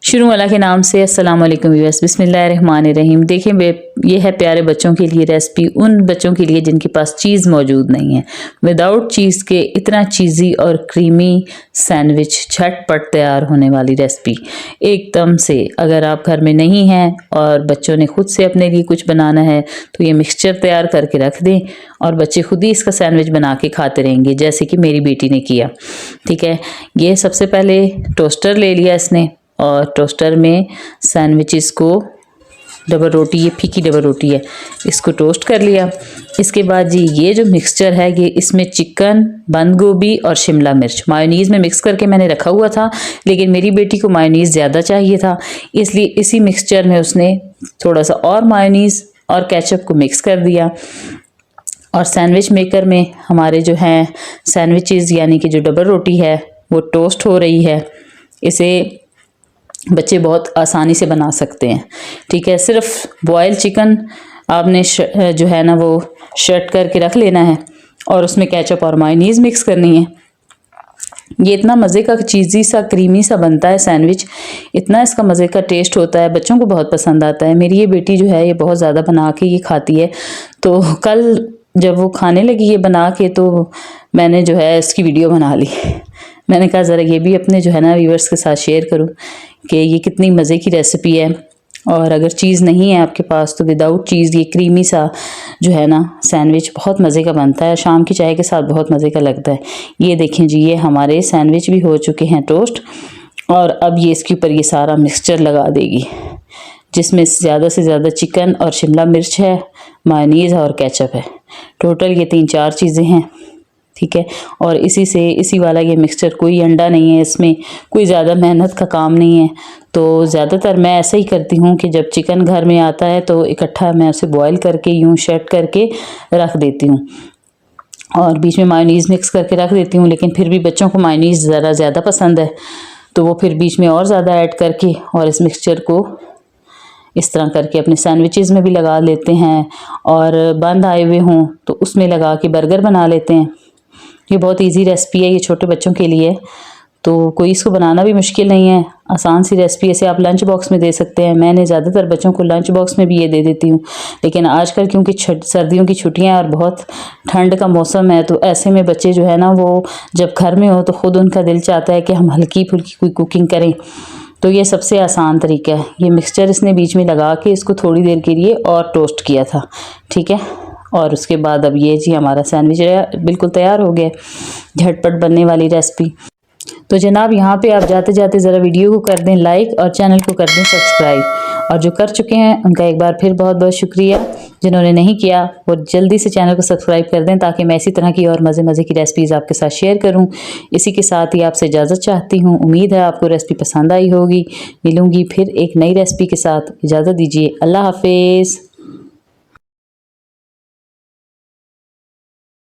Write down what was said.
शुरू अल्लाह के नाम से। अस्सलाम वालेकुम व्यूअर्स, बिस्मिल्लाहिर्रहमानिर्रहीम। देखिए ये है प्यारे बच्चों के लिए रेसिपी, उन बच्चों के लिए जिनके पास चीज़ मौजूद नहीं है। विदाउट चीज़ के इतना चीज़ी और क्रीमी सैंडविच झटपट तैयार होने वाली रेसिपी एकदम से। अगर आप घर में नहीं हैं और बच्चों ने खुद से अपने लिए कुछ बनाना है तो ये मिक्सचर तैयार करके रख दें और बच्चे खुद ही इसका सैंडविच बना के खाते रहेंगे, जैसे कि मेरी बेटी ने किया। ठीक है, ये सबसे पहले टोस्टर ले लिया इसने और टोस्टर में सैंडविचेस को, डबल रोटी, ये फीकी डबल रोटी है, इसको टोस्ट कर लिया। इसके बाद जी ये जो मिक्सचर है ये इसमें चिकन, बंद गोभी और शिमला मिर्च मायोनीज़ में मिक्स करके मैंने रखा हुआ था, लेकिन मेरी बेटी को मायोनीज़ ज़्यादा चाहिए था, इसलिए इसी मिक्सचर में उसने थोड़ा सा और मायोनीज़ और केचप को मिक्स कर दिया। और सैंडविच मेकर में हमारे जो हैं सैंडविचेस यानी कि जो डबल रोटी है वो टोस्ट हो रही है। इसे बच्चे बहुत आसानी से बना सकते हैं। ठीक है, सिर्फ बॉयल चिकन आपने जो है ना वो शर्ट करके रख लेना है और उसमें केचप और मायोनीज़ मिक्स करनी है। ये इतना मज़े का चीज़ी सा क्रीमी सा बनता है सैंडविच, इतना इसका मज़े का टेस्ट होता है, बच्चों को बहुत पसंद आता है। मेरी ये बेटी जो है ये बहुत ज़्यादा बना के ये खाती है, तो कल जब वो खाने लगी ये बना के तो मैंने जो है इसकी वीडियो बना ली। मैंने कहा ज़रा ये भी अपने जो है ना व्यूअर्स के साथ शेयर करूं कि ये कितनी मज़े की रेसिपी है। और अगर चीज़ नहीं है आपके पास तो विदाउट चीज़ ये क्रीमी सा जो है ना सैंडविच बहुत मज़े का बनता है, शाम की चाय के साथ बहुत मज़े का लगता है। ये देखें जी, ये हमारे सैंडविच भी हो चुके हैं टोस्ट और अब ये इसके ऊपर ये सारा मिक्सचर लगा देगी, जिसमें ज़्यादा से ज़्यादा चिकन और शिमला मिर्च है, मायोनीज़ और केचप है। टोटल ये 3-4 चीज़ें हैं। ठीक है, और इसी वाला ये मिक्सचर, कोई अंडा नहीं है इसमें, कोई ज़्यादा मेहनत का काम नहीं है। तो ज़्यादातर मैं ऐसा ही करती हूँ कि जब चिकन घर में आता है तो इकट्ठा मैं उसे बॉईल करके यूँ शेट करके रख देती हूँ और बीच में मायोनीज़ मिक्स करके रख देती हूँ। लेकिन फिर भी बच्चों को मायोनीज़ ज़रा ज़्यादा पसंद है तो वो फिर बीच में और ज़्यादा ऐड करके और इस मिक्सचर को इस तरह करके अपने सैंडविचेस में भी लगा लेते हैं, और बंद आए हुए हों तो उसमें लगा के बर्गर बना लेते हैं। ये बहुत इजी रेसिपी है, ये छोटे बच्चों के लिए, तो कोई इसको बनाना भी मुश्किल नहीं है, आसान सी रेसिपी। इसे आप लंच बॉक्स में दे सकते हैं। मैंने ज़्यादातर बच्चों को लंच बॉक्स में भी ये दे देती हूँ, लेकिन आजकल क्योंकि सर्दियों की छुट्टियाँ और बहुत ठंड का मौसम है तो ऐसे में बच्चे जो है ना वो जब घर में हो तो ख़ुद उनका दिल चाहता है कि हम हल्की फुल्की कोई कुकिंग करें, तो ये सबसे आसान तरीका है। ये मिक्सचर इसने बीच में लगा के इसको थोड़ी देर के लिए और टोस्ट किया था। ठीक है, और उसके बाद अब ये जी हमारा सैंडविच बिल्कुल तैयार हो गया, झटपट बनने वाली रेसिपी। तो जनाब यहाँ पे आप जाते जाते ज़रा वीडियो को कर दें लाइक और चैनल को कर दें सब्सक्राइब, और जो कर चुके हैं उनका एक बार फिर बहुत बहुत शुक्रिया। जिन्होंने नहीं किया वो जल्दी से चैनल को सब्सक्राइब कर दें ताकि मैं इसी तरह की और मज़े की रेसिपीज़ आपके साथ शेयर करूँ। इसी के साथ ही आपसे इजाज़त चाहती हूँ। उम्मीद है आपको रेसिपी पसंद आई होगी। मिलूँगी फिर एक नई रेसिपी के साथ, इजाज़त दीजिए, अल्लाह हाफिज़।